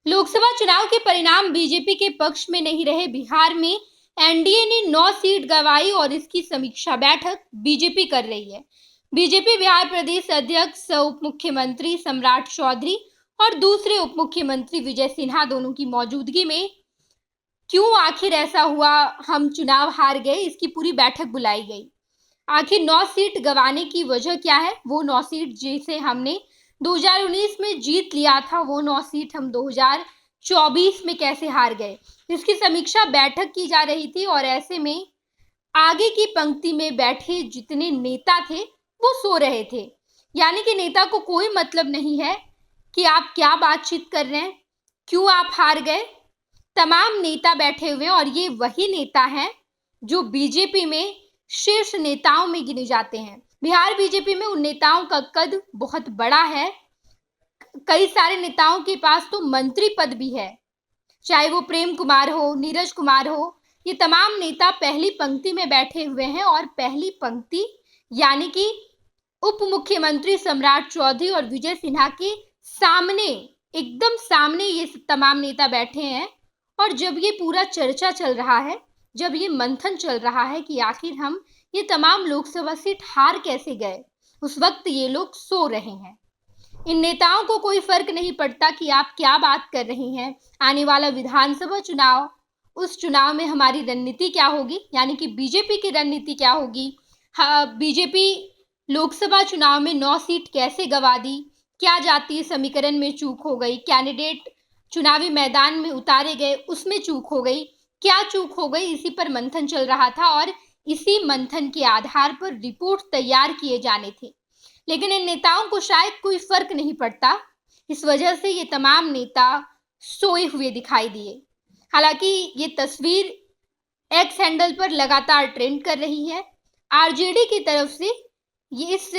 लोकसभा चुनाव के परिणाम बीजेपी के पक्ष में नहीं रहे। बिहार में एनडीए ने 9 सीट गंवाई और इसकी समीक्षा बैठक बीजेपी कर रही है। बीजेपी बिहार प्रदेश अध्यक्ष उप मुख्यमंत्री सम्राट चौधरी और दूसरे उप मुख्यमंत्री विजय सिन्हा दोनों की मौजूदगी में क्यों आखिर ऐसा हुआ, हम चुनाव हार गए, इसकी पूरी बैठक बुलाई गई। आखिर 9 सीट गंवाने की वजह क्या है? वो 9 सीट जिसे हमने 2019 में जीत लिया था, वो 9 सीट हम 2024 में कैसे हार गए, इसकी समीक्षा बैठक की जा रही थी। और ऐसे में आगे की पंक्ति में बैठे जितने नेता थे वो सो रहे थे, यानी कि नेता को कोई मतलब नहीं है कि आप क्या बातचीत कर रहे हैं, क्यों आप हार गए। तमाम नेता बैठे हुए हैं और ये वही नेता हैं जो बीजेपी में शीर्ष नेताओं में गिने जाते हैं। बिहार बीजेपी में उन नेताओं का कद बहुत बड़ा है। कई सारे नेताओं के पास तो मंत्री पद भी है, चाहे वो प्रेम कुमार हो, नीरज कुमार हो, ये तमाम नेता पहली पंक्ति में बैठे हुए हैं। और पहली पंक्ति यानी कि उप मुख्यमंत्री सम्राट चौधरी और विजय सिन्हा के सामने, एकदम सामने ये तमाम नेता बैठे हैं। और जब ये पूरा चर्चा चल रहा है, जब ये मंथन चल रहा है कि आखिर हम ये तमाम लोकसभा सीट हार कैसे गए, उस वक्त ये लोग सो रहे हैं। इन नेताओं को कोई फर्क नहीं पड़ता कि आप क्या बात कर रहे हैं। आने वाला विधानसभा चुनाव, उस चुनाव में हमारी रणनीति क्या होगी, यानी कि बीजेपी की रणनीति क्या होगी। बीजेपी लोकसभा चुनाव में 9 सीट कैसे गंवा दी, क्या जातीय समीकरण में चूक हो गई, कैंडिडेट चुनावी मैदान में उतारे गए उसमें चूक हो गई, क्या चूक हो गई, इसी पर मंथन चल रहा था। और इसी मंथन के आधार पर रिपोर्ट तैयार किए जाने थे, लेकिन इन नेताओं को शायद कोई फर्क नहीं पड़ता। इस वजह से ये तमाम नेता सोए हुए दिखाई दिए। हालांकि ये तस्वीर एक्स हैंडल पर लगातार ट्रेंड कर रही है। आरजेडी की तरफ से ये इस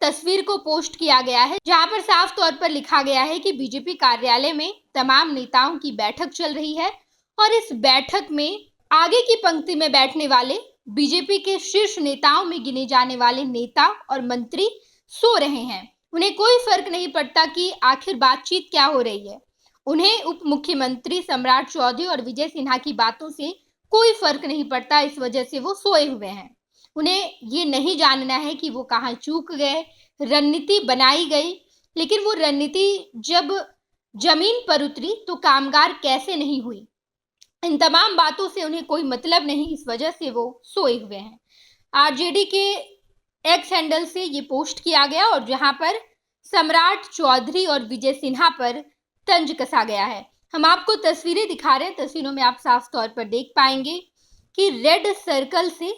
तस्वीर को पोस्ट किया गया है, जहां पर साफ तौर पर लिखा गया है कि बीजेपी कार्यालय में तमाम नेताओं की बैठक चल रही है और इस बैठक में आगे की पंक्ति में बैठने वाले बीजेपी के शीर्ष नेताओं में गिने जाने वाले नेता और मंत्री सो रहे हैं। उन्हें कोई फर्क नहीं पड़ता कि आखिर बातचीत क्या हो रही है। उन्हें उप मुख्यमंत्री सम्राट चौधरी और विजय सिन्हा की बातों से कोई फर्क नहीं पड़ता, इस वजह से वो सोए हुए हैं। उन्हें ये नहीं जानना है कि वो कहाँ चूक गए। रणनीति बनाई गई, लेकिन वो रणनीति जब जमीन पर उतरी तो कामगार कैसे नहीं हुई, इन तमाम बातों से उन्हें कोई मतलब नहीं, इस वजह से वो सोए हुए हैं। आरजेडी के एक्स हैंडल से ये पोस्ट किया गया और जहां पर सम्राट चौधरी और विजय सिन्हा पर तंज कसा गया है। हम आपको तस्वीरें दिखा रहे हैं, तस्वीरों में आप साफ तौर पर देख पाएंगे कि रेड सर्कल से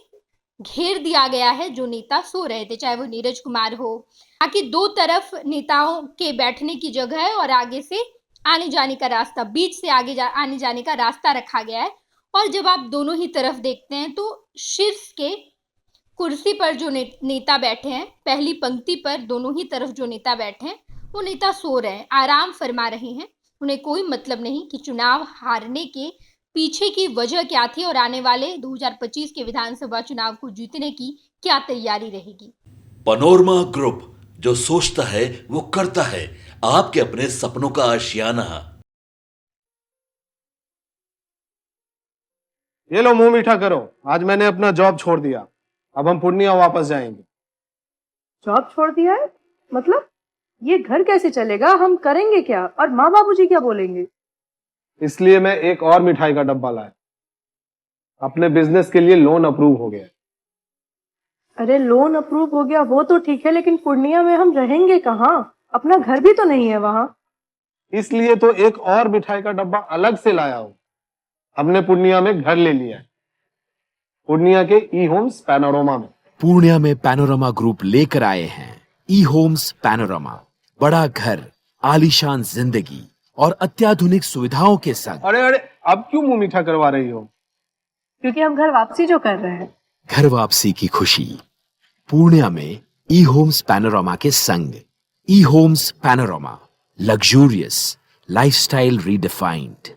घेर दिया गया है जो नेता सो रहे थे, चाहे वो नीरज कुमार हो। बाकी दो तरफ नेताओं के बैठने की जगह है और आगे से आने जाने का रास्ता, बीच से आने जाने का रास्ता रखा गया है। और जब आप दोनों ही तरफ देखते हैं तो शीर्ष के कुर्सी पर जो नेता बैठे हैं, पहली पंक्ति पर दोनों ही तरफ जो नेता बैठे हैं, वो नेता सो रहे हैं, आराम फरमा रहे हैं। उन्हें कोई मतलब नहीं कि चुनाव हारने के पीछे की वजह क्या थी और आने वाले 2025 के विधानसभा चुनाव को जीतने की क्या तैयारी रहेगी। पैनोरमा ग्रुप, जो सोचता है वो करता है, आपके अपने सपनों का आशियाना। ये लो मुंह मीठा करो, आज मैंने अपना जॉब छोड़ दिया, अब हम पूर्णिया वापस जाएंगे। जॉब छोड़ दिया है? मतलब ये घर कैसे चलेगा, हम करेंगे क्या और माँ बाबूजी क्या बोलेंगे? इसलिए मैं एक और मिठाई का डब्बा लाया, अपने बिजनेस के लिए लोन अप्रूव हो गया। अरे लोन अप्रूव हो गया वो तो ठीक है, लेकिन पूर्णिया में हम रहेंगे कहाँ? अपना घर भी तो नहीं है वहाँ। इसलिए तो एक और मिठाई का डब्बा अलग से लाया हूँ। हमने पूर्णिया में घर ले लिया है, पूर्णिया के ई होम्स पैनोरमा में। पूर्णिया में पैनोरमा ग्रुप लेकर आए हैं ई होम्स पैनोरमा। बड़ा घर, आलीशान जिंदगी और अत्याधुनिक सुविधाओं के संग। अरे अरे, अब क्यों मुंह मीठा करवा रही हो? क्योंकि हम घर वापसी जो कर रहे हैं। घर वापसी की खुशी पूर्णिया में ई होम्स पैनोरमा के संग। ई Homes Panorama, luxurious lifestyle redefined.